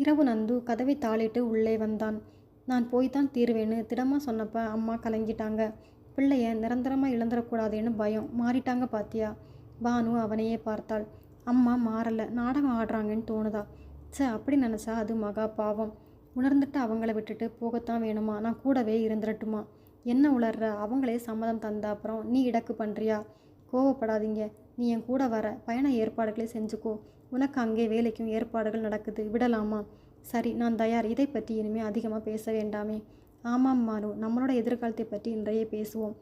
இரவு நந்து கதவை தாளிட்டு உள்ளே வந்தான். நான் போய்தான் தீருவேன்னு திடமாக சொன்னப்ப அம்மா கலங்கிட்டாங்க. பிள்ளைய நிரந்தரமாக இழந்துடக்கூடாதுன்னு பயம். மாறிட்டாங்க பாத்தியா? பானு அவனையே பார்த்தாள். அம்மா மாறலை, நாடகம் ஆடுறாங்கன்னு தோணுதா? அப்படி நினச்சா அது மகா பாவம். உணர்ந்துட்டு அவங்கள விட்டுட்டு போகத்தான் வேணுமா? நான் கூடவே இருந்துடட்டுமா? என்ன உளர்ற? அவங்களே சம்மதம் தந்த அப்புறம் நீ இடக்கு பண்ணுறியா? கோவப்படாதீங்க. நீ என் கூட வர, பயண ஏற்பாடுகளை செஞ்சுக்கோ. உனக்கு அங்கே வேலைக்கும் ஏற்பாடுகள் நடக்குது, விடலாமா? சரி, நான் தயார். இதை பற்றி இனிமேல் அதிகமாக பேச வேண்டாமே. ஆமாம் மானு, நம்மளோட எதிர்காலத்தை பற்றி இன்றையே பேசுவோம்.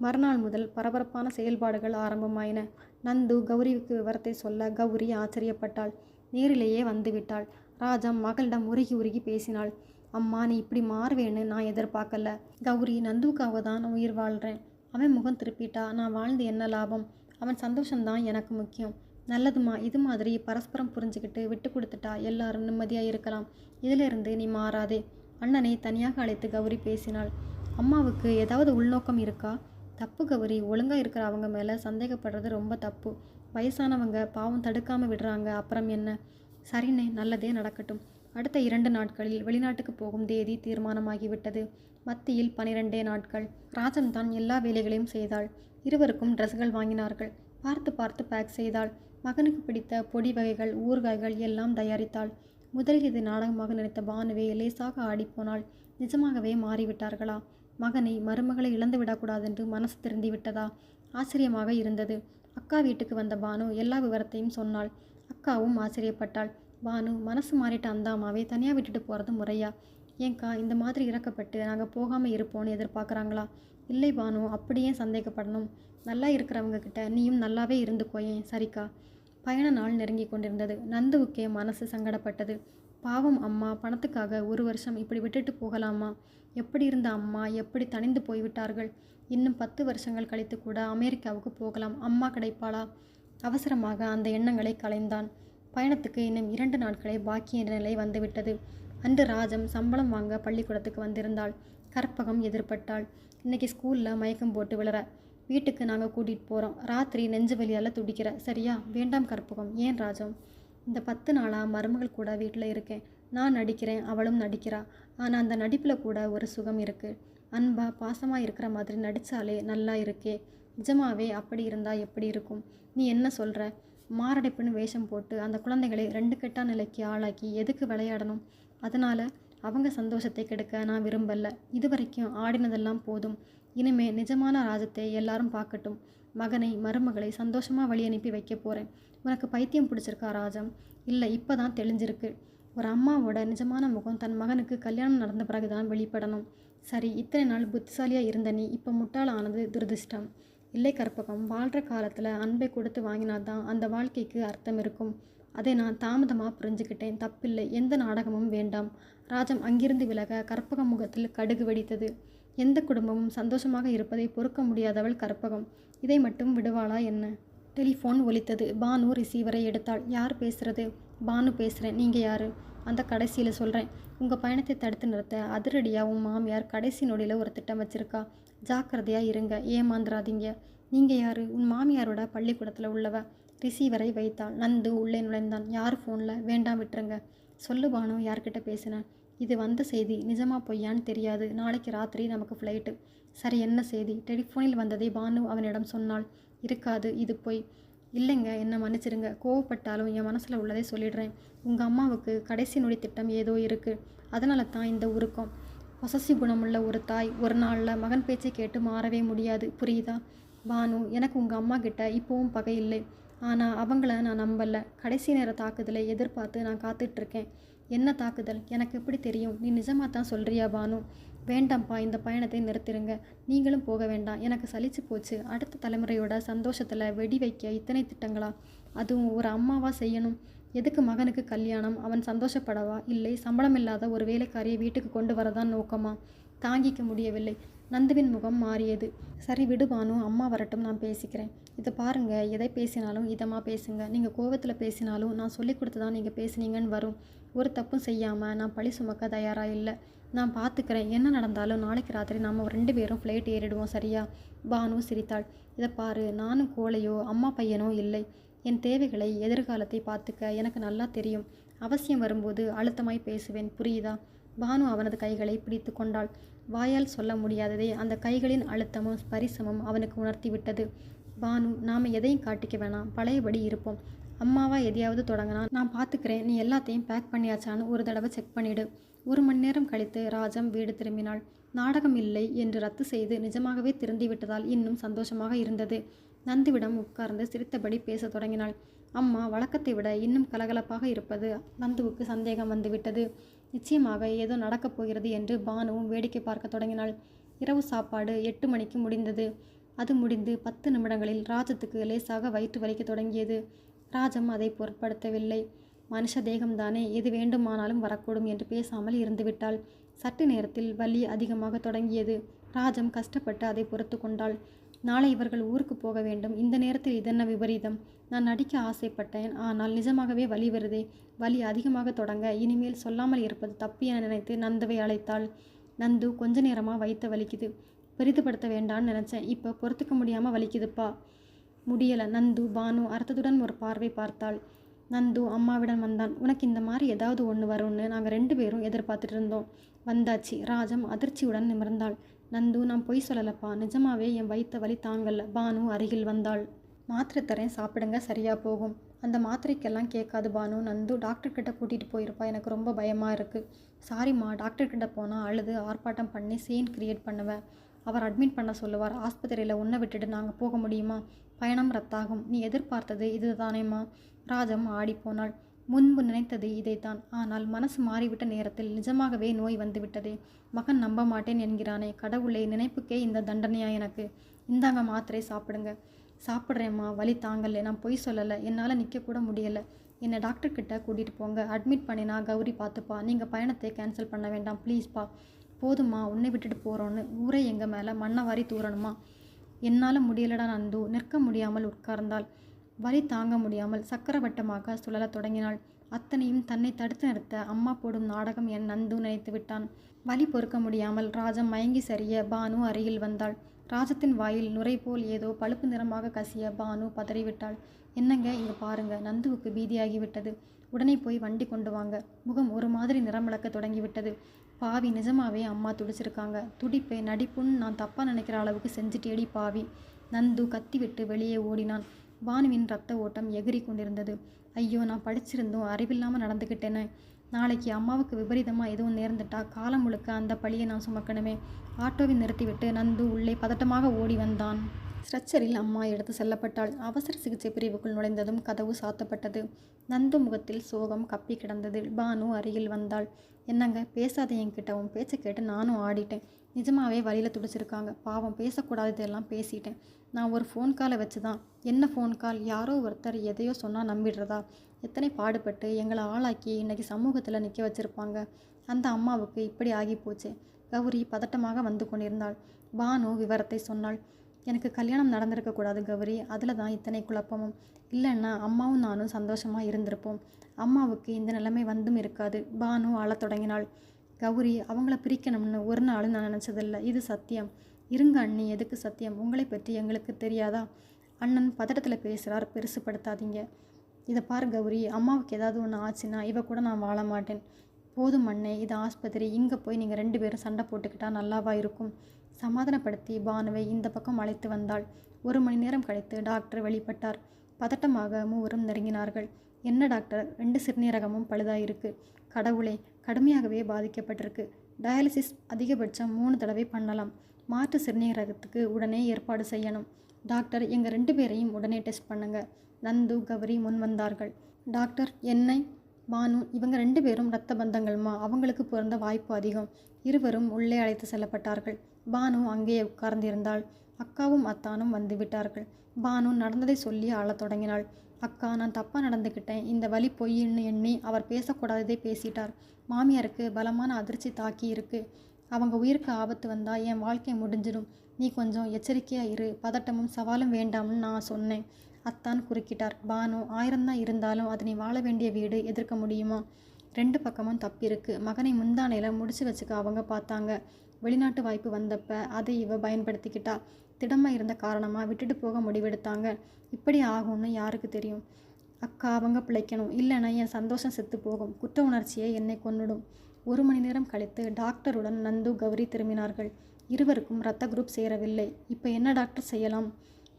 மறுநாள் முதல் பரபரப்பான செயல்பாடுகள் ஆரம்பமாயின. நந்து கௌரிக்கு விவரத்தை சொல்ல கௌரி ஆச்சரியப்பட்டாள். நேரிலேயே வந்துவிட்டாள். ராஜம் மகளிடம் உருகி உருகி பேசினாள். அம்மா, நீ இப்படி மாறுவேன்னு நான் எதிர்பார்க்கல. கௌரி, நந்துவுக்காக தான் நான் உயிர் வாழ்கிறேன். அவன் முகம் திருப்பிட்டா நான் வாழ்ந்து என்ன லாபம்? அவன் சந்தோஷம்தான் எனக்கு முக்கியம். நல்லதுமா, இது மாதிரி பரஸ்பரம் புரிஞ்சுக்கிட்டு விட்டு கொடுத்துட்டா எல்லாரும் நிம்மதியாக இருக்கலாம். இதிலிருந்து நீ மாறாதே. அண்ணனை தனியாக அழைத்து கௌரி பேசினாள். அம்மாவுக்கு ஏதாவது உள்நோக்கம் இருக்கா? தப்பு கௌரி, ஒழுங்காக இருக்கிற அவங்க மேலே சந்தேகப்படுறது ரொம்ப தப்பு. வயசானவங்க பாவம் தடுக்காமல் விடுறாங்க, அப்புறம் என்ன? சரிண்ணே, நல்லதே நடக்கட்டும். அடுத்த 2 நாட்களில் வெளிநாட்டுக்கு போகும் தேதி தீர்மானமாகிவிட்டது. மத்தியில் 12 நாட்கள். ராஜம்தான் எல்லா வேலைகளையும் செய்தாள். இருவருக்கும் ட்ரெஸ்கள் வாங்கினார்கள். பார்த்து பார்த்து பேக் செய்தாள். மகனுக்கு பிடித்த பொடி வகைகள், ஊறுகாய்கள் எல்லாம் தயாரித்தாள். முதலில் இது நாடகமாக நினைத்த பானுவே லேசாக ஆடிப்போனாள். நிஜமாகவே மாறிவிட்டார்களா? மகனை, மருமகளை இழந்து விடக்கூடாதென்று மனசு திருந்தி விட்டதா? ஆச்சரியமாக இருந்தது. அக்கா வீட்டுக்கு வந்த பானு எல்லா விவரத்தையும் சொன்னாள். அக்காவும் ஆச்சரியப்பட்டாள். பானு, மனசு மாறிட்ட அந்த அம்மாவை தனியாக விட்டுட்டு போகிறது முறையா? ஏங்க்கா இந்த மாதிரி இறக்கப்பட்டு நாங்கள் போகாமல் இருப்போன்னு எதிர்பார்க்குறாங்களா? இல்லை பானு, அப்படியே சந்தேகப்படணும். நல்லா இருக்கிறவங்க கிட்ட நீயும் நல்லாவே இருந்துக்கோயேன். சரிக்கா. பயண நாள் நெருங்கி கொண்டிருந்தது. நந்துவுக்கே மனசு சங்கடப்பட்டது. பாவம் அம்மா, பணத்துக்காக 1 வருஷம் இப்படி விட்டுட்டு போகலாமா? எப்படி இருந்த அம்மா எப்படி தணிந்து போய்விட்டார்கள். இன்னும் 10 வருஷங்கள் கழித்து கூட அமெரிக்காவுக்கு போகலாம். அம்மா கிடைப்பாளா? அவசரமாக அந்த எண்ணங்களை களைந்தான். பயணத்துக்கு இன்னும் 2 நாட்களே பாக்கி என்ற நிலை வந்துவிட்டது. அன்று ராஜம் சம்பளம் வாங்க பள்ளிக்கூடத்துக்கு வந்திருந்தாள். கற்பகம் எதிர்பட்டாள். இன்னைக்கு ஸ்கூலில் மயக்கம் போட்டு விழற. வீட்டுக்கு நாங்கள் கூட்டிகிட்டு போகிறோம். ராத்திரி நெஞ்சு வலியால் துடிக்கிற. சரியா? வேண்டாம் கற்பகம். ஏன் ராஜம்? இந்த 10 நாளாக மருமகள் கூட வீட்டில் இருக்கேன். நான் நடிக்கிறேன், அவளும் நடிக்கிறா. ஆனால் அந்த நடிப்பில் கூட ஒரு சுகம் இருக்குது. அன்பா பாசமாக இருக்கிற மாதிரி நடித்தாலே நல்லா இருக்கே. நிஜமாவே அப்படி இருந்தால் எப்படி இருக்கும்? நீ என்ன சொல்கிற? மாரடைப்புன்னு வேஷம் போட்டு அந்த குழந்தைகளை 2 கெட்ட நிலைக்கு ஆளாக்கி எதுக்கு விளையாடணும்? அதனால் அவங்க சந்தோஷத்தை கெடுக்க நான் விரும்பல. இதுவரைக்கும் ஆடினதெல்லாம் போதும். இனிமே நிஜமான ராஜத்தை எல்லாரும் பார்க்கட்டும். மகனை, மருமகளை சந்தோஷமாக வழி அனுப்பி வைக்க போகிறேன். உனக்கு பைத்தியம் பிடிச்சிருக்கா ராஜம்? இல்லை, இப்போ தான் தெளிஞ்சிருக்கு. ஒரு அம்மாவோட நிஜமான முகம் தன் மகனுக்கு கல்யாணம் நடந்த பிறகு தான் வெளிப்படணும். சரி, இத்தனை நாள் புத்திசாலியாக இருந்த நீ இப்போ முட்டாளானது துரதிர்ஷ்டம். இல்லை கற்பகம், வாழ்கிற காலத்தில் அன்பை கொடுத்து வாங்கினாதான் அந்த வாழ்க்கைக்கு அர்த்தம் இருக்கும். அதை நான் தாமதமாக புரிஞ்சுக்கிட்டேன். தப்பில்லை. எந்த நாடகமும் வேண்டாம். ராஜம் அங்கிருந்து விலக கற்பகம் முகத்தில் கடுகு வெடித்தது. எந்த குடும்பமும் சந்தோஷமாக இருப்பதை பொறுக்க முடியாதவள் கற்பகம். இதை மட்டும் விடுவாளா என்ன? டெலிஃபோன் ஒலித்தது. பானு ரிசீவரை எடுத்தாள். யார் பேசுகிறது? பானு பேசுகிறேன். நீங்கள் யார்? அந்த கடைசியில் சொல்கிறேன். உங்கள் பயணத்தை தடுத்து நிறுத்த அதிரடியாக உன் மாமியார் கடைசி நொடியில் ஒரு திட்டம் வச்சுருக்கா. ஜாக்கிரதையாக இருங்க, ஏமாந்துடாதீங்க. நீங்கள் யார்? உன் மாமியாரோட பள்ளிக்கூடத்தில் உள்ளவ. ரிசீவரை வைத்தாள். நந்து உள்ளே நுழைந்தான். யார் ஃபோனில்? வேண்டாம், விட்டுருங்க. சொல்லு பானு, யார்கிட்ட பேசினேன்? இது வந்த செய்தி நிஜமா பொய்யான்னு தெரியாது. நாளைக்கு ராத்திரி நமக்கு ஃப்ளைட்டு. சரி, என்ன செய்தி? டெலிஃபோனில் வந்ததை பானு அவனிடம் சொன்னாள். இருக்காது, இது பொய். இல்லைங்க, என்னை மன்னிச்சிருங்க. கோவப்பட்டாலும் என் மனசில் உள்ளதை சொல்லிடுறேன். உங்கள் அம்மாவுக்கு கடைசி நொடி திட்டம் ஏதோ இருக்குது. அதனால தான் இந்த உருக்கம். பொசசிவ் குணமுள்ள ஒரு தாய் ஒரு நாளில் மகன் பேச்சை கேட்டு மாறவே முடியாது. புரியுதா? பானு, எனக்கு உங்கள் அம்மா கிட்ட இப்போவும் பகை இல்லை. ஆனால் அவங்கள நான் நம்பலை. கடைசி நேர தாக்குதலை எதிர்பார்த்து நான் காத்துட்ருக்கேன். என்ன தாக்குதல்? எனக்கு எப்படி தெரியும்? நீ நிஜமாக தான் சொல்கிறியா பானு? வேண்டாம்ப்பா, இந்த பயணத்தை நிறுத்திடுங்க. நீங்களும் போக வேண்டாம். எனக்கு சலிச்சு போச்சு. அடுத்த தலைமுறையோட சந்தோஷத்தில் வெடி வைக்க இத்தனை திட்டங்களா? அதுவும் ஒரு அம்மாவா செய்யணும்? எதுக்கு மகனுக்கு கல்யாணம்? அவன் சந்தோஷப்படவா? இல்லை, சம்பளம் இல்லாத ஒரு வேலைக்காரியை வீட்டுக்கு கொண்டு வரதான் நோக்கமா? தாங்கிக்க முடியவில்லை. நந்துவின் முகம் மாறியது. சரி விடு பானு, அம்மா வரட்டும், நான் பேசிக்கிறேன். இதை பாருங்கள், எதை பேசினாலும் இதமாக பேசுங்க. நீங்கள் கோவத்தில் பேசினாலும் நான் சொல்லி கொடுத்து தான் நீங்கள் பேசுனீங்கன்னு வரும். ஒரு தப்பும் செய்யாமல் நான் பழி சுமக்க தயாராக இல்லை. நான் பார்த்துக்கிறேன். என்ன நடந்தாலும் நாளைக்கு ராத்திரி நாம் 2 பேரும் ஃப்ளைட் ஏறிடுவோம். சரியா? பானு சிரித்தாள். இதை பாரு, நானும் கோழையோ அம்மா பையனோ இல்லை. என் தேவைகளை, எதிர்காலத்தை பார்த்துக்க எனக்கு நல்லா தெரியும். அவசியம் வரும்போது அழுத்தமாய் பேசுவேன், புரியுதா? பானு அவனது கைகளை பிடித்து கொண்டாள். வாயால் சொல்ல முடியாததை அந்த கைகளின் அழுத்தமும் ஸ்பரிசமும் அவனுக்கு உணர்த்தி விட்டது. பானு, நாம் எதையும் காட்டிக்க வேணாம், பழையபடி இருப்போம். அம்மாவா எதையாவது தொடங்கினா நான் பார்த்துக்கிறேன். நீ எல்லாத்தையும் பேக் பண்ணியாச்சான்னு ஒரு தடவை செக் பண்ணிவிடு. 1 மணி நேரம் கழித்து ராஜம் வீடு திரும்பினாள். நாடகம் இல்லை என்று ரத்து செய்து நிஜமாகவே திருந்திவிட்டதால் இன்னும் சந்தோஷமாக இருந்தது. நந்துவிடம் உட்கார்ந்து சிரித்தபடி பேசத் தொடங்கினாள். அம்மா வழக்கத்தை விட இன்னும் கலகலப்பாக இருப்பது நந்துவுக்கு சந்தேகம் வந்துவிட்டது. நிச்சயமாக ஏதோ நடக்கப் போகிறது என்று பானுவும் வேடிக்கை பார்க்க தொடங்கினாள். இரவு சாப்பாடு 8 மணிக்கு முடிந்தது. அது முடிந்து 10 நிமிடங்களில் ராஜத்துக்கு லேசாக வயிற்று வலிக்க தொடங்கியது. ராஜம் அதை பொருட்படுத்தவில்லை. மனுஷ தேகம்தானே, எது வேண்டுமானாலும் வரக்கூடும் என்று பேசாமல் இருந்துவிட்டாள். சற்று நேரத்தில் வலி அதிகமாக தொடங்கியது. ராஜம் கஷ்டப்பட்டு அதை பொறுத்து கொண்டாள். நாளை இவர்கள் ஊருக்கு போக வேண்டும். இந்த நேரத்தில் இதென்ன விபரீதம்? நான் நடிக்க ஆசைப்பட்டேன், ஆனால் நிஜமாகவே வலி வருதே. வலி அதிகமாக தொடங்க இனிமேல் சொல்லாமல் இருப்பது தப்பு என நினைத்து நந்துவை அழைத்தாள். நந்து, கொஞ்ச நேரமாக வயிற்ற வலிக்குது. பெரிதுபடுத்த வேண்டான்னு நினச்சேன், இப்போ பொறுத்துக்க முடியாமல் வலிக்குதுப்பா. முடியலை. நந்து பானு அர்த்தத்துடன் ஒரு பார்வை பார்த்தாள். நந்து அம்மாவிடம் வந்தான். உனக்கு இந்த மாதிரி ஏதாவது ஒன்று வரும்னு நாங்கள் 2 பேரும் எதிர்பார்த்துட்டு இருந்தோம். வந்தாச்சு. ராஜம் அதிர்ச்சியுடன் நிமிர்ந்தாள். நந்து, நான் பொய் சொல்லலப்பா, நிஜமாவே என் வயிற்ற வலி தாங்கல. பானு அருகில் வந்தாள். மாத்திரை தரேன், சாப்பிடுங்க, சரியாக போகும். அந்த மாத்திரைக்கெல்லாம் கேட்காது பானு. நந்து டாக்டர்கிட்ட கூட்டிகிட்டு போயிருப்பா, எனக்கு ரொம்ப பயமாக இருக்குது. சாரிம்மா, டாக்டர்கிட்ட போனால் அழுது ஆர்ப்பாட்டம் பண்ணி சீன் கிரியேட் பண்ணுவேன். அவர் அட்மிட் பண்ண சொல்லுவார். ஆஸ்பத்திரியில் உன்னை விட்டுட்டு நாங்கள் போக முடியுமா? பயணம் ரத்தாகும். நீ எதிர்பார்த்தது இது தானேம்மா? ராஜம் ஆடிப்போனாள். முன்பு நினைத்தது இதைத்தான். ஆனால் மனசு மாறிவிட்ட நேரத்தில் நிஜமாகவே நோய் வந்துவிட்டதே. மகன் நம்ப மாட்டேன் என்கிறானே. கடவுளை, நினைப்புக்கே இந்த தண்டனையா எனக்கு? இந்தாங்க மாத்திரை, சாப்பிடுங்க. சாப்பிட்றேம்மா, வலி தாங்கலை. நான் பொய் சொல்லலை. என்னால் நிற்கக்கூட முடியலை. என்னை டாக்டர்கிட்ட கூட்டிகிட்டு போங்க. அட்மிட் பண்ணினா கௌரி பார்த்துப்பா. நீங்கள் பயணத்தை கேன்சல் பண்ண வேண்டாம் ப்ளீஸ்ப்பா. போதுமா, உன்னை விட்டுட்டு போகிறோன்னு ஊரே எங்கள் மேலே மண்ணை வாரி தூரணுமா? என்னால் முடியலடா நந்து. நிற்க முடியாமல் உட்கார்ந்தாள். வலி தாங்க முடியாமல் சக்கரவட்டமாக சுழலத் தொடங்கினாள். அத்தனையும் தன்னை தடுத்து நிறுத்த அம்மா போடும் நாடகம் என் நந்து நினைத்து விட்டான். வலி பொறுக்க முடியாமல் ராஜம் மயங்கி சரிய பானு அருகில் வந்தாள். ராஜத்தின் வாயில் நுரை போல் ஏதோ பழுப்பு நிறமாக கசிய பானு பதறிவிட்டாள். என்னங்க, இங்கே பாருங்க. நந்துவுக்கு பீதியாகிவிட்டது. உடனே போய் வண்டி கொண்டு வாங்க. முகம் ஒரு மாதிரி நிறமிழக்க தொடங்கிவிட்டது. பாவி, நிஜமாவே அம்மா துடிச்சிருக்காங்க. துடிப்பை நடிப்புன்னு நான் தப்பாக நினைக்கிற அளவுக்கு செஞ்சுட்டேடி பாவி. நந்து கத்திவிட்டு வெளியே ஓடினான். பானுவின் இரத்த ஓட்டம் எகிரி கொண்டிருந்தது. ஐயோ, நான் படிச்சிருந்தோம், அறிவில்லாமல் நடந்துக்கிட்டேனே. நாளைக்கு அம்மாவுக்கு விபரீதமாக எதுவும் நேர்ந்துட்டா காலம் முழுக்க அந்த பழியை நான் சுமக்கணுமே. ஆட்டோவை நிறுத்திவிட்டு நந்து உள்ளே பதட்டமாக ஓடி வந்தான். ஸ்ட்ரெச்சரில் அம்மா எடுத்து செல்லப்பட்டாள். அவசர சிகிச்சை பிரிவுக்குள் நுழைந்ததும் கதவு சாத்தப்பட்டது. நந்து முகத்தில் சோகம் கப்பி கிடந்தது. பானு அருகில் வந்தாள். என்னங்க, பேசாத என்கிட்ட. உன் பேச்சை கேட்டு நானும் ஆடிட்டேன். நிஜமாவே வழியில் துடிச்சிருக்காங்க. பாவம், பேசக்கூடாததெல்லாம் பேசிட்டேன். நான் ஒரு ஃபோன் காலை வச்சு தான். என்ன ஃபோன் கால்? யாரோ ஒருத்தர் எதையோ சொன்னால் நம்பிடுறதா? எத்தனை பாடுபட்டு எங்களை ஆளாக்கி இன்னைக்கு சமூகத்தில் நிற்க வச்சுருப்பாங்க. அந்த அம்மாவுக்கு இப்படி ஆகி போச்சு. கௌரி பதட்டமாக வந்து கொண்டிருந்தாள். பானு விவரத்தை சொன்னாள். எனக்கு கல்யாணம் நடந்திருக்கக்கூடாது கௌரி, அதில் தான் இத்தனை குழப்பமும். இல்லைன்னா அம்மாவும் நானும் சந்தோஷமாக இருந்திருப்போம். அம்மாவுக்கு இந்த நிலைமை வந்தும் இருக்காது. பானு அழத் தொடங்கினாள். கௌரி, அவங்கள பிரிக்கணும்னு ஒரு நாளும் நான் நினச்சதில்லை. இது சத்தியம். இருங்க அண்ணி, எதுக்கு சத்தியம்? உங்களை பற்றி எங்களுக்கு தெரியாதா? அண்ணன் பதட்டத்தில் பேசுகிறார், பெருசுப்படுத்தாதீங்க. இதை பாரு கௌரி, அம்மாவுக்கு ஏதாவது ஒன்று ஆச்சுன்னா இவ கூட நான் வாழ மாட்டேன். போதும் அண்ணே, இது ஆஸ்பத்திரி. இங்கே போய் நீங்கள் 2 பேரும் சண்டை போட்டுக்கிட்டா நல்லாவா இருக்கும்? சமாதானப்படுத்தி பானுவை இந்த பக்கம் அழைத்து வந்தாள். 1 மணி நேரம் கழித்து டாக்டர் வெளிப்பட்டார். பதட்டமாக மூவரும் நெருங்கினார்கள். என்ன டாக்டர், 2 சிறுநீரகமும் பழுதாயிருக்கு. கடவுளே, கடுமையாகவே பாதிக்கப்பட்டிருக்கு. டயாலிசிஸ் அதிகபட்சம் 3 தடவை பண்ணலாம். மாற்று சிறுநீரகத்துக்கு உடனே ஏற்பாடு செய்யணும். டாக்டர், எங்கள் 2 பேரையும் உடனே டெஸ்ட் பண்ணுங்க. நந்து, கௌரி முன் வந்தார்கள். டாக்டர், என்னை? பானு, இவங்க 2 பேரும் இரத்த பந்தங்கள்மா, அவங்களுக்கு பிறந்த வாய்ப்பு அதிகம். இருவரும் உள்ளே அழைத்து செல்லப்பட்டார்கள். பானு அங்கேயே உட்கார்ந்திருந்தாள். அக்காவும் அத்தானும் வந்து விட்டார்கள். பானு நடந்ததை சொல்லி அழத் தொடங்கினாள். அக்கா, நான் தப்பாக நடந்துக்கிட்டேன். இந்த வலி பொய்ன்னு எண்ணி அவர் பேசக்கூடாததே பேசிட்டார். மாமியாருக்கு பலமான அதிர்ச்சி தாக்கி இருக்கு. அவங்க உயிருக்கு ஆபத்து வந்தால் என் வாழ்க்கை முடிஞ்சிடும். நீ கொஞ்சம் எச்சரிக்கையாக இரு. பதட்டமும் சவாலும் வேண்டாம்னு நான் சொன்னேன். அத்தான் குறுக்கிட்டார். பானு, 1000 தான் இருந்தாலும் அது நீ வாழ வேண்டிய வீடு, எதிர்க்க முடியுமா? 2 பக்கமும் தப்பிருக்கு. மகனை முந்தானையில் முடிச்சு வச்சுக்க அவங்க பார்த்தாங்க. வெளிநாட்டு வாய்ப்பு வந்தப்ப அதை இவ பயன்படுத்திக்கிட்டா. திடமாக இருந்த காரணமாக விட்டுட்டு போக முடிவெடுத்தாங்க. இப்படி ஆகும்னு யாருக்கு தெரியும்? அக்கா அவங்க பிழைக்கணும், இல்லைன்னா என் சந்தோஷம் செத்து போகும். குற்ற உணர்ச்சியை என்னை கொன்னுடும். 1 மணி நேரம் கழித்து டாக்டருடன் நந்து கௌரி திரும்பினார்கள். இருவருக்கும் இரத்த குரூப் சேரவில்லை. இப்போ என்ன டாக்டர் செய்யலாம்?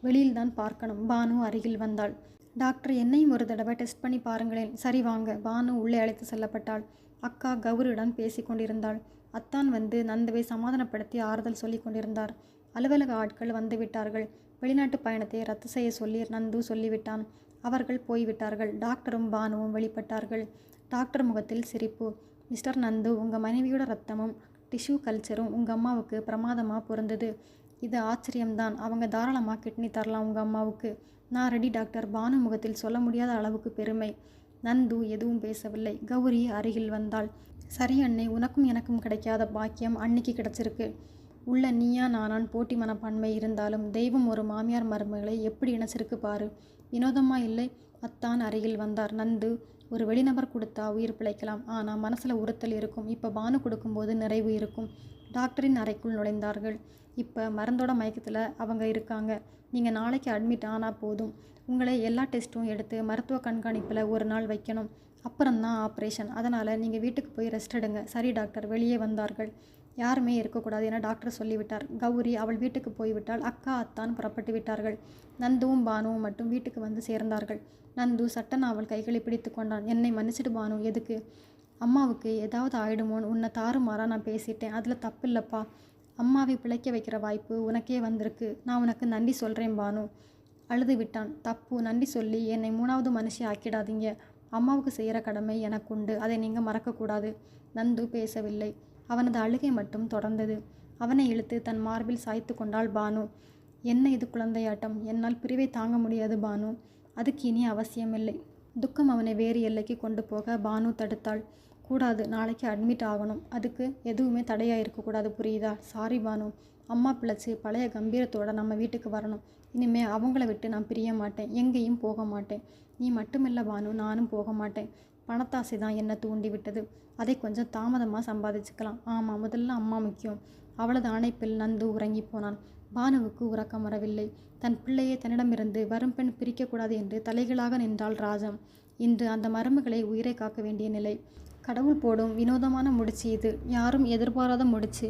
வெளியில்தான் பார்க்கணும். பானு அருகில் வந்தாள். டாக்டர், என்னையும் ஒரு தடவை டெஸ்ட் பண்ணி பாருங்களேன். சரி வாங்க. பானு உள்ளே அழைத்து செல்லப்பட்டாள். அக்கா கௌரியுடன் பேசி கொண்டிருந்தாள். அத்தான் வந்து நந்துவை சமாதானப்படுத்தி ஆறுதல் சொல்லி கொண்டிருந்தார். அலுவலக ஆட்கள் வந்துவிட்டார்கள். வெளிநாட்டு பயணத்தை ரத்து செய்ய சொல்லி நந்து சொல்லிவிட்டான். அவர்கள் போய்விட்டார்கள். டாக்டரும் பானுவும் வெளிப்பட்டார்கள். டாக்டர் முகத்தில் சிரிப்பு. மிஸ்டர் நந்து, உங்கள் மனைவியோட ரத்தமும் டிஷ்யூ கல்ச்சரும் உங்கள் அம்மாவுக்கு பிரமாதமாக பொருந்தது. இது ஆச்சரியம்தான். அவங்க தாராளமாக கிட்னி தரலாம் உங்கள் அம்மாவுக்கு. நான் ரெடி டாக்டர். பானு முகத்தில் சொல்ல முடியாத அளவுக்கு பெருமை. நந்து எதுவும் பேசவில்லை. கௌரி அருகில் வந்தாள். சரி அண்ணே, உனக்கும் எனக்கும் கிடைக்காத பாக்கியம் அன்னைக்கு கிடைச்சிருக்கு. உள்ள நீயா நானான் போட்டி மனப்பான்மை இருந்தாலும் தெய்வம் ஒரு மாமியார் மருமகளை எப்படி இணைச்சிருக்கு பாரு. வினோதமா இல்லை? அத்தான் அருகில் வந்தார். நந்து, ஒரு வெளிநபர் கொடுத்தா உயிர் பிழைக்கலாம், ஆனால் மனசில் உறுத்தல் இருக்கும். இப்போ பானு கொடுக்கும்போது நிறைவு இருக்கும். டாக்டரின் அறைக்குள் நுழைந்தார்கள். இப்போ மருந்தோட மயக்கத்தில் அவங்க இருக்காங்க. நீங்கள் நாளைக்கு அட்மிட் ஆனால் போதும். உங்களை எல்லா டெஸ்ட்டும் எடுத்து மருத்துவ கண்காணிப்பில் ஒரு நாள் வைக்கணும். அப்புறம்தான் ஆப்ரேஷன். அதனால் நீங்கள் வீட்டுக்கு போய் ரெஸ்ட் எடுங்க. சரி டாக்டர். வெளியே வந்தார்கள். யாருமே இருக்கக்கூடாது என டாக்டர் சொல்லிவிட்டார். கௌரி அவள் வீட்டுக்கு போய்விட்டால். அக்கா அத்தான் புறப்பட்டு விட்டார்கள். நந்துவும் பானுவும் மட்டும் வீட்டுக்கு வந்து சேர்ந்தார்கள். நந்து சட்டன் அவள் கைகளை பிடித்து கொண்டான். என்னை மன்னிச்சிடு பானு. எதுக்கு? அம்மாவுக்கு ஏதாவது ஆயிடுமோன்னு உன்னை தாறுமாறா நான் பேசிட்டேன். அதில் தப்பில்லப்பா. அம்மாவை பிழைக்க வைக்கிற வாய்ப்பு உனக்கே வந்திருக்கு. நான் உனக்கு நன்றி சொல்கிறேன் பானு. அழுது விட்டான். தப்பு. நன்றி சொல்லி என்னை 3வது மனுஷி ஆக்கிடாதீங்க. அம்மாவுக்கு செய்கிற கடமை எனக்குண்டு. அதை நீங்கள் மறக்கக்கூடாது. நந்து பேசவில்லை. அவனது அழுகை மட்டும் தொடர்ந்தது. அவனை இழுத்து தன் மார்பில் சாய்த்து கொண்டாள் பானு. என்ன இது குழந்தையாட்டம்? என்னால் பிரிவை தாங்க முடியாது பானு. அதுக்கு இனி அவசியமில்லை. துக்கம் அவனை வேறு எல்லைக்கு கொண்டு போக பானு தடுத்தாள். கூடாது, நாளைக்கு அட்மிட் ஆகணும். அதுக்கு எதுவுமே தடையாக இருக்கக்கூடாது, புரியுதா? சாரி பானு. அம்மா பிழைச்சி பழைய கம்பீரத்தோடு நம்ம வீட்டுக்கு வரணும். இனிமே அவங்கள விட்டு நான் பிரிய மாட்டேன். எங்கேயும் போக மாட்டேன். நீ மட்டுமில்லை பானு, நானும் போக மாட்டேன். பணத்தாசை தான் என்னை தூண்டி விட்டது. அதை கொஞ்சம் தாமதமாக சம்பாதிச்சுக்கலாம். ஆமாம், முதல்ல அம்மா முக்கியம். அவளது அணைப்பில் நந்து உறங்கி போனான். பானுவுக்கு உறக்கம் வரவில்லை. தன் பிள்ளையை தன்னிடமிருந்து வரும் பெண் பிரிக்கக்கூடாது என்று தலைகளாக நின்றாள் ராஜம். இன்று அந்த மருமகளை உயிரை காக்க வேண்டிய நிலை. கடவுள் போடும் வினோதமான முடிச்சு இது. யாரும் எதிர்பாராத முடிச்சு.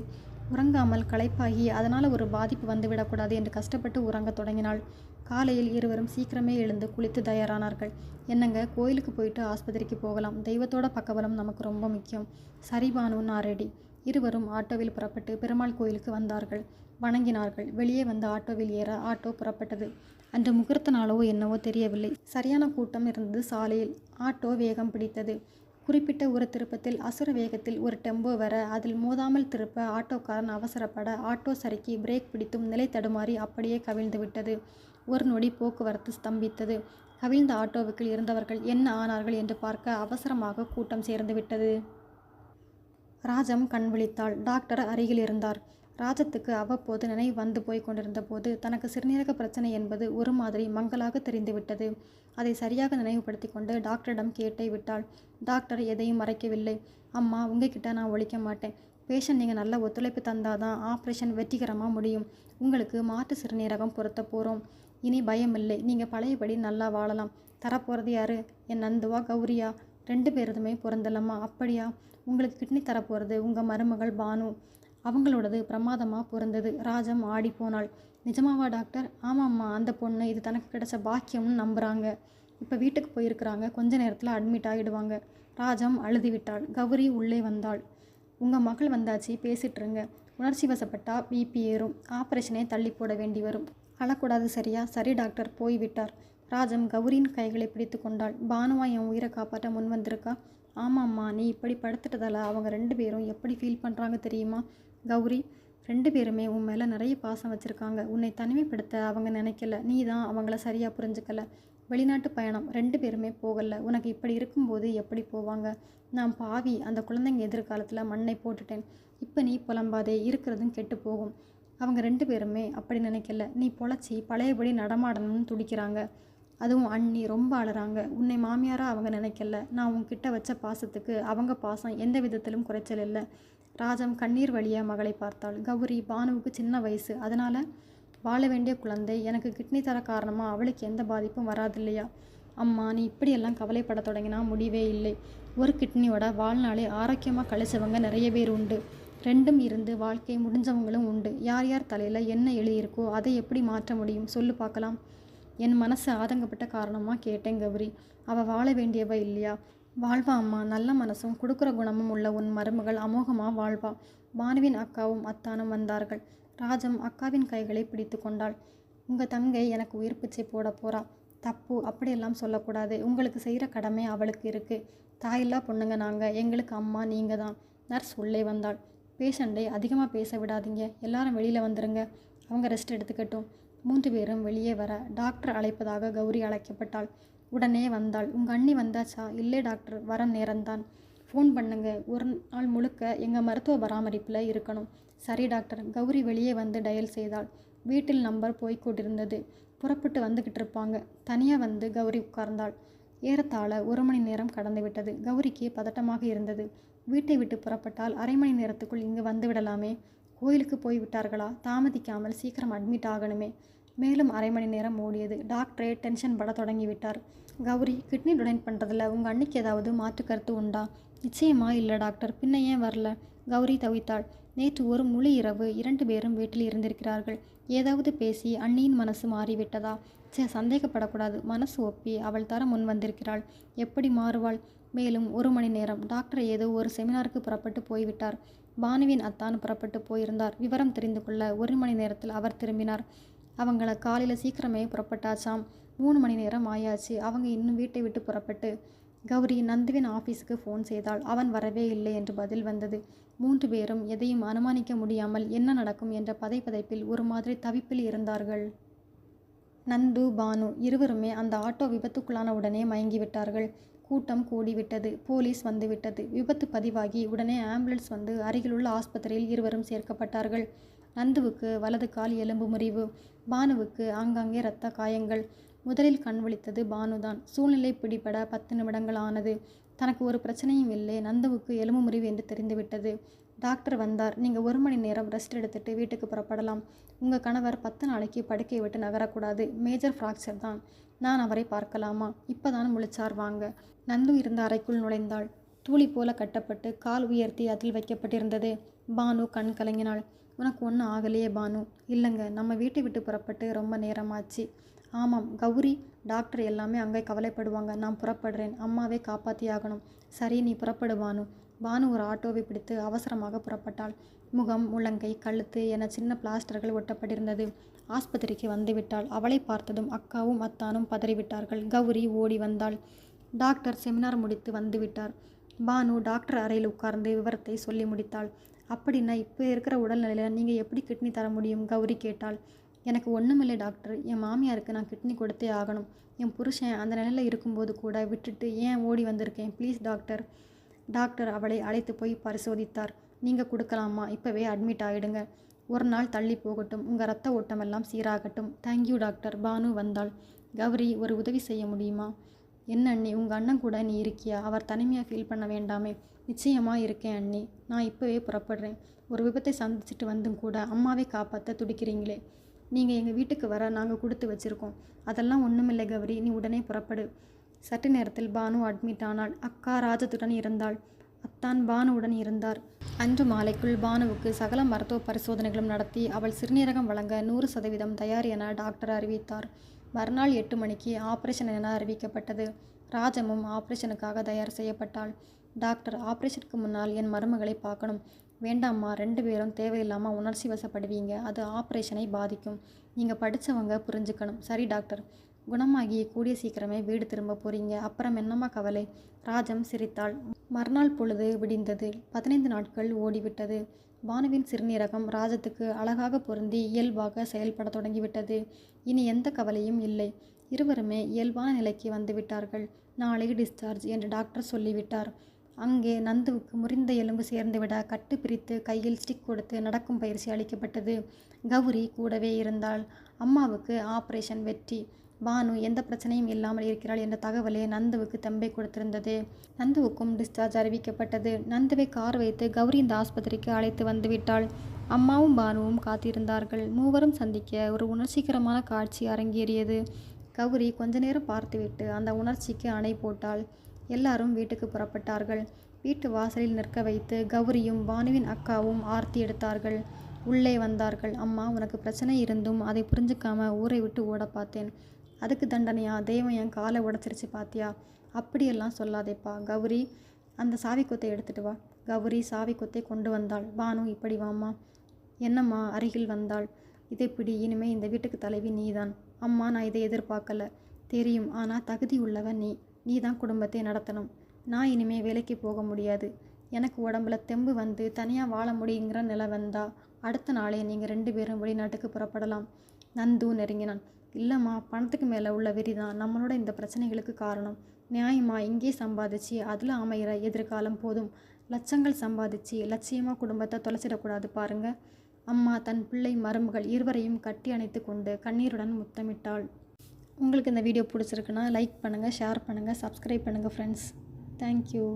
உறங்காமல் களைப்பாகி அதனால் ஒரு பாதிப்பு வந்துவிடக்கூடாது என்று கஷ்டப்பட்டு உறங்கத் தொடங்கினாள். காலையில் இருவரும் சீக்கிரமே எழுந்து குளித்து தயாரானார்கள். என்னங்க, கோயிலுக்கு போயிட்டு ஆஸ்பத்திரிக்கு போகலாம். தெய்வத்தோட பக்கபலம் நமக்கு ரொம்ப முக்கியம். சரி பானு, நான் ரெடி. இருவரும் ஆட்டோவில் புறப்பட்டு பெருமாள் கோயிலுக்கு வந்தார்கள். வணங்கினார்கள். வெளியே வந்து ஆட்டோவில் ஏற ஆட்டோ புறப்பட்டது. அன்று முகூர்த்த நாளோ என்னவோ தெரியவில்லை. சரியான கூட்டம் இருந்தது சாலையில். ஆட்டோ வேகம் பிடித்தது. குறிப்பிட்ட ஒரு திருப்பத்தில் அசுர வேகத்தில் ஒரு டெம்போ வர அதில் மோதாமல் திருப்ப ஆட்டோக்காரன் அவசரப்பட ஆட்டோ சறுக்கி பிரேக் பிடித்தும் நிலை தடுமாறி அப்படியே கவிழ்ந்து விட்டது. ஒரு நொடி போக்குவரத்து ஸ்தம்பித்தது. கவிழ்ந்த ஆட்டோவுக்குள் இருந்தவர்கள் என்ன ஆனார்கள் என்று பார்க்க அவசரமாக கூட்டம் சேர்ந்து விட்டது. ராஜம் கண் விழித்தாள். டாக்டர் அருகில் இருந்தார். ராஜத்துக்கு அவ்வப்போது நினைவு வந்து போய் கொண்டிருந்த போது தனக்கு சிறுநீரக பிரச்சனை என்பது ஒரு மாதிரி மங்கலாக தெரிந்துவிட்டது. அதை சரியாக நினைவுபடுத்தி கொண்டு டாக்டரிடம் கேட்டை விட்டாள். டாக்டர் எதையும் மறைக்கவில்லை. அம்மா, உங்ககிட்ட நான் ஒழிக்க மாட்டேன். பேஷண்ட் நீங்கள் நல்ல ஒத்துழைப்பு தந்தாதான் ஆப்ரேஷன் வெற்றிகரமாக முடியும். உங்களுக்கு மாற்று சிறுநீரகம் பொருத்த போகிறோம். இனி பயமில்லை. நீங்கள் பழையபடி நல்லா வாழலாம். தரப்போகிறது யாரு? என் நந்துவா கௌரியா? 2 பேருதுமே பொருந்தலம்மா. அப்படியா? உங்களுக்கு கிட்னி தரப்போகிறது உங்கள் மருமகள் பானு. அவங்களோடது பிரமாதமாக பொருந்தது. ராஜம் ஆடி போனாள். நிஜமாவா டாக்டர்? ஆமாம்மா, அந்த பொண்ணு இது தனக்கு கிடைச்ச பாக்கியம்னு நம்புகிறாங்க. இப்போ வீட்டுக்கு போயிருக்கிறாங்க. கொஞ்ச நேரத்தில் அட்மிட் ஆகிடுவாங்க. ராஜம் அழுது விட்டாள். கௌரி உள்ளே வந்தாள். உங்கள் மகள் வந்தாச்சு, பேசிட்டுருங்க. உணர்ச்சி வசப்பட்டா பிபி ஏறும். ஆப்ரேஷனே தள்ளி போட வேண்டி வரும். அழக்கூடாது, சரியா? சரி டாக்டர். போய்விட்டார். ராஜம் கௌரியின் கைகளை பிடித்து கொண்டாள். பானுவா என் உயிரை காப்பாற்ற முன் வந்திருக்கா? ஆமாம்மா, நீ இப்படி படுத்துட்டதால அவங்க 2 பேரும் எப்படி ஃபீல் பண்ணுறாங்க தெரியுமா? கௌரி, 2 பேருமே உன் மேலே நிறைய பாசம் வச்சுருக்காங்க. உன்னை தனிமைப்படுத்த அவங்க நினைக்கல. நீ தான் அவங்கள சரியாக புரிஞ்சுக்கல. வெளிநாட்டு பயணம் 2 பேருமே போகல. உனக்கு இப்படி இருக்கும்போது எப்படி போவாங்க? நான் பாவி, அந்த குழந்தைங்க எதிர்காலத்தில் மண்ணை போட்டுட்டேன். இப்போ நீ புலம்பாதே, இருக்கிறதும் கெட்டு போகும். அவங்க 2 பேருமே அப்படி நினைக்கல. நீ பொழைச்சி பழையபடி நடமாடணும்னு துடிக்கிறாங்க. அதுவும் அண்ணி ரொம்ப அழறாங்க. உன்னை மாமியாராக அவங்க நினைக்கல. நான் உன்கிட்ட வச்ச பாசத்துக்கு அவங்க பாசம் எந்த விதத்திலும் குறைச்சல் இல்லை. ராஜம் கண்ணீர் வழிய மகளை பார்த்தாள். கௌரி, பானுவுக்கு சின்ன வயசு, அதனால் வாழ வேண்டிய குழந்தை. எனக்கு கிட்னி தர காரணமாக அவளுக்கு எந்த பாதிப்பும் வராது இல்லையா? அம்மா நீ இப்படியெல்லாம் கவலைப்பட தொடங்கினா முடிவே இல்லை. ஒரு கிட்னியோட வாழ்நாளை ஆரோக்கியமாக கழிச்சவங்க நிறைய பேர் உண்டு. ரெண்டும் இருந்து வாழ்க்கை முடிஞ்சவங்களும் உண்டு. யார் யார் தலையில் என்ன எழுதியிருக்கோ அதை எப்படி மாற்ற முடியும் சொல்லு பார்க்கலாம். என் மனசு ஆதங்கப்பட்ட காரணமாக கேட்டேன் கௌரி. அவள் வாழ வேண்டியவ இல்லையா? வாழ்வா அம்மா. நல்ல மனசும் கொடுக்குற குணமும் உள்ள உன் மருமகள் அமோகமாக வாழ்வா. பானுவின் அக்காவும் அத்தானும் வந்தார்கள். ராஜம் அக்காவின் கைகளை பிடித்து கொண்டாள். உங்கள் தங்கை எனக்கு உயிர் பிச்சை போட போறா. தப்பு, அப்படியெல்லாம் சொல்லக்கூடாது. உங்களுக்கு செய்கிற கடமை அவளுக்கு இருக்குது. தாயில்லா பொண்ணுங்க நாங்கள். எங்களுக்கு அம்மா நீங்கள் தான். நர்ஸ் உள்ளே வந்தாள். பேஷண்ட்டை அதிகமாக பேச விடாதீங்க. எல்லாரும் வெளியில் வந்துடுங்க. அவங்க ரெஸ்ட் எடுத்துக்கட்டும். 3 பேரும் வெளியே வர டாக்டர் அழைப்பதாக கௌரி அழைக்கப்பட்டாள். உடனே வந்தாள். உங்கள் அண்ணி வந்தாச்சா? இல்லை டாக்டர், வர நேரம்தான். ஃபோன் பண்ணுங்க. ஒரு நாள் முழுக்க எங்கள் மருத்துவ பராமரிப்பில் இருக்கணும். சரி டாக்டர். கௌரி வெளியே வந்து டயல் செய்தாள். வீட்டில் நம்பர் போய்கொண்டிருந்தது. புறப்பட்டு வந்துக்கிட்டு இருப்பாங்க. தனியாக வந்து கௌரி உட்கார்ந்தாள். ஏறத்தாழ 1 மணி நேரம் கடந்து விட்டது. கௌரிக்கு பதட்டமாக இருந்தது. வீட்டை விட்டு புறப்பட்டால் 1/2 மணி நேரத்துக்குள் இங்கு வந்து விடலாமே. கோயிலுக்கு போய் விட்டார்களா? தாமதிக்காமல் சீக்கிரம் அட்மிட் ஆகணுமே. மேலும் 1/2 மணி நேரம் ஓடியது. டாக்டரே டென்ஷன் பட தொடங்கிவிட்டார். கௌரி, கிட்னி டொனேட் பண்ணுறதுல உங்கள் அன்னைக்கு ஏதாவது மாற்று கருத்து உண்டா? நிச்சயமா இல்லை டாக்டர். பின்ன ஏன் வரல? கௌரி தவித்தாள். நேற்று ஒரு முழு இரவு 2 பேரும் வீட்டில் இருந்திருக்கிறார்கள். ஏதாவது பேசி அண்ணியின் மனசு மாறிவிட்டதா? சந்தேகப்படக்கூடாது. மனசு ஒப்பி அவள் தர முன் வந்திருக்கிறாள். எப்படி மாறுவாள்? மேலும் 1 மணி நேரம். டாக்டர் ஏதோ ஒரு செமினாருக்கு புறப்பட்டு போய்விட்டார். பானுவின் அத்தான் புறப்பட்டு போயிருந்தார். விவரம் தெரிந்து கொள்ள 1 மணி நேரத்தில் அவர் திரும்பினார். அவங்கள காலையில் சீக்கிரமே புறப்பட்டாச்சாம். 3 மணி நேரம் ஆயாச்சு. அவங்க இன்னும் வீட்டை விட்டு புறப்பட்டு. கௌரி நந்துவின் ஆஃபீஸுக்கு ஃபோன் செய்தாள். அவன் வரவே இல்லை என்று பதில் வந்தது. 3 பேரும் எதையும் அனுமானிக்க முடியாமல் என்ன நடக்கும் என்ற பதைப்பதைப்பில் ஒரு மாதிரி தவிப்பில் இருந்தார்கள். நந்து, பானு இருவருமே அந்த ஆட்டோ விபத்துக்குள்ளான உடனே மயங்கிவிட்டார்கள். கூட்டம் கூடிவிட்டது. போலீஸ் வந்துவிட்டது. விபத்து பதிவாகி உடனே ஆம்புலன்ஸ் வந்து அருகிலுள்ள ஆஸ்பத்திரியில் இருவரும் சேர்க்கப்பட்டார்கள். நந்துவுக்கு வலது கால் எலும்பு முறிவு. பானுவுக்கு ஆங்காங்கே இரத்த காயங்கள். முதலில் கண் விழித்தது பானுதான். சூழ்நிலை பிடிபட 10 நிமிடங்கள் ஆனது. தனக்கு ஒரு பிரச்சனையும் இல்லை. நந்துவுக்கு எலும்பு முறிவு என்று தெரிந்துவிட்டது. டாக்டர் வந்தார். நீங்கள் 1 மணி நேரம் ரெஸ்ட் எடுத்துட்டு வீட்டுக்கு புறப்படலாம். உங்கள் கணவர் 10 நாளைக்கு படுக்கையை விட்டு நகரக்கூடாது. மேஜர் ஃப்ராக்சர் தான். நான் அவரை பார்க்கலாமா? இப்போதான் முழிச்சார். வாங்க. நந்து இருந்த அறைக்குள் நுழைந்தாள். தூளி போல கட்டப்பட்டு கால் உயர்த்தி அதில் வைக்கப்பட்டிருந்தது. பானு கண் கலங்கினாள். உனக்கு ஒன்றும் ஆகலையே பானு? இல்லைங்க, நம்ம வீட்டை விட்டு புறப்பட்டு ரொம்ப நேரமாச்சு. ஆமாம் கௌரி, டாக்டர் எல்லாமே அங்கே கவலைப்படுவாங்க. நான் புறப்படுறேன். அம்மாவை காப்பாற்றியாகணும். சரி, நீ புறப்படு பானு. பானு ஒரு ஆட்டோவை பிடித்து அவசரமாக புறப்பட்டாள். முகம், முழங்கை, கழுத்து என சின்ன பிளாஸ்டர்கள் ஒட்டப்பட்டிருந்தது. ஆஸ்பத்திரிக்கு வந்துவிட்டாள். அவளை பார்த்ததும் அக்காவும் அத்தானும் பதறிவிட்டார்கள். கௌரி ஓடி வந்தாள். டாக்டர் செமினார் முடித்து வந்துவிட்டார். பானு டாக்டர் அறையில் உட்கார்ந்து விவரத்தை சொல்லி முடித்தாள். அப்படின்னா இப்போ இருக்கிற உடல்நிலையில் நீங்கள் எப்படி கிட்னி தர முடியும்? கௌரி கேட்டாள். எனக்கு ஒன்றுமில்லை டாக்டர். என் மாமியாருக்கு நான் கிட்னி கொடுத்தே ஆகணும். என் புருஷன் அந்த நிலையில் இருக்கும்போது கூட விட்டுட்டு ஏன் ஓடி வந்திருக்கேன்? Please doctor. டாக்டர் அவளை அழைத்து போய் பரிசோதித்தார். நீங்கள் கொடுக்கலாமா? இப்போவே அட்மிட் ஆகிடுங்க. ஒரு நாள் தள்ளி போகட்டும். உங்கள் ரத்த ஓட்டமெல்லாம் சீராகட்டும். Thank you doctor. பானு வந்தாள். கௌரி, ஒரு உதவி செய்ய முடியுமா? என்ன அண்ணி, உங்கள் அண்ணன் கூட நீ இருக்கியா? அவர் தனிமையாக ஃபீல் பண்ண வேண்டாமே. நிச்சயமாக இருக்கேன் அண்ணி. நான் இப்போவே புறப்படுறேன். ஒரு விபத்தை சந்திச்சுட்டு வந்தும் கூட அம்மாவை காப்பாற்ற துடிக்கிறீங்களே. நீங்கள் எங்கள் வீட்டுக்கு வர நாங்கள் கொடுத்து வச்சுருக்கோம். அதெல்லாம் ஒன்றுமில்லை கௌரி, நீ உடனே புறப்படு. சற்று நேரத்தில் பானு அட்மிட் ஆனாள். அக்கா ராஜத்துடன் இருந்தாள். அத்தான் பானுவுடன் இருந்தார். அன்று மாலைக்குள் பானுவுக்கு சகல மருத்துவ பரிசோதனைகளும் நடத்தி அவள் சிறுநீரகம் வழங்க 100% தயார் என டாக்டர் அறிவித்தார். மறுநாள் 8 மணிக்கு ஆபரேஷன் என அறிவிக்கப்பட்டது. ராஜமும் ஆபரேஷனுக்காக தயார் செய்யப்பட்டாள். டாக்டர், ஆபரேஷனுக்கு முன்னால் என் மருமகளை பார்க்கணும். வேண்டாம்மா, 2 பேரும் தேவையில்லாமல் உணர்ச்சி வசப்படுவீங்க. அது ஆபரேஷனை பாதிக்கும். நீங்கள் படித்தவங்க, புரிஞ்சுக்கணும். சரி டாக்டர். குணமாகி கூடிய சீக்கிரமே வீடு திரும்ப போறீங்க. அப்புறம் என்னம்மா கவலை? ராஜம் சிரித்தாள். மறுநாள் பொழுது விடிந்தது. 15 நாட்கள் ஓடிவிட்டது. பானுவின் சிறுநீரகம் ராஜத்துக்கு அழகாக பொருந்தி இயல்பாக செயல்பட தொடங்கிவிட்டது. இனி எந்த கவலையும் இல்லை. இருவருமே இயல்பான நிலைக்கு வந்துவிட்டார்கள். நாளை டிஸ்சார்ஜ் என்று டாக்டர் சொல்லிவிட்டார். அங்கே நந்துவுக்கு முறிந்த எலும்பு சேர்ந்துவிட கட்டு பிரித்து கையில் ஸ்டிக் கொடுத்து நடக்கும் பயிற்சி அளிக்கப்பட்டது. கௌரி கூடவே இருந்தாள். அம்மாவுக்கு ஆபரேஷன் வெற்றி. பானு எந்த பிரச்சனையும் இல்லாமல் இருக்கிறாள் என்ற தகவலே நந்துவுக்கு தெம்பை கொடுத்திருந்தது. நந்துவுக்கும் டிஸ்சார்ஜ் அறிவிக்கப்பட்டது. நந்துவை கார் வைத்து கௌரி இந்த ஆஸ்பத்திரிக்கு அழைத்து வந்துவிட்டாள். அம்மாவும் பானுவும் காத்திருந்தார்கள். மூவரும் சந்திக்க ஒரு உணர்ச்சிகரமான காட்சி அரங்கேறியது. கௌரி கொஞ்ச நேரம் பார்த்துவிட்டு அந்த உணர்ச்சிக்கு அணை போட்டாள். எல்லாரும் வீட்டுக்கு புறப்பட்டார்கள். வீட்டு வாசலில் நிற்க வைத்து கௌரியும் பானுவின் அக்காவும் ஆர்த்தி எடுத்தார்கள். உள்ளே வந்தார்கள். அம்மா, உனக்கு பிரச்சனை இருந்தும் அதை புரிஞ்சுக்காம ஊரை விட்டு ஓட பார்த்தேன். அதுக்கு தண்டனையா தெய்வம் என் காலை உடச்சிருச்சு பாத்தியா? அப்படியெல்லாம் சொல்லாதேப்பா. கௌரி, அந்த சாவி கொத்தை எடுத்துட்டு வா. கௌரி சாவி கொத்தை கொண்டு வந்தாள். பானு, இப்படி வாம்மா. என்னம்மா? அருகில் வந்தாள். இதை பிடி, இனிமே இந்த வீட்டுக்கு தலைவி நீதான். அம்மா, நான் இதை எதிர்பார்க்கல. தெரியும், ஆனால் தகுதி உள்ளவன் நீ தான் குடும்பத்தை நடத்தணும். நான் இனிமே வேலைக்கு போக முடியாது. எனக்கு உடம்புல தெம்பு வந்து தனியாக வாழ முடியுங்கிற நிலை வந்தா அடுத்த நாளே நீங்கள் 2 பேரும் வெளிநாட்டுக்கு புறப்படலாம். நந்து நெருங்கினான். இல்லைம்மா, பணத்துக்கு மேலே உள்ள வெறி தான் நம்மளோட இந்த பிரச்சனைகளுக்கு காரணம். நியாயமா இங்கே சம்பாதிச்சு அதில் அமைகிற எதிர்காலம் போதும். லட்சங்கள் சம்பாதிச்சு லட்சியமாக குடும்பத்தை தொலைச்சிடக்கூடாது பாருங்க. அம்மா தன் பிள்ளை மருமகள் இருவரையும் கட்டி அணைத்து கொண்டு கண்ணீருடன் முத்தமிட்டாள். உங்களுக்கு இந்த வீடியோ பிடிச்சிருக்குன்னா லைக் பண்ணுங்கள், ஷேர் பண்ணுங்கள், சப்ஸ்கிரைப் பண்ணுங்கள் ஃப்ரெண்ட்ஸ். தேங்க்யூ.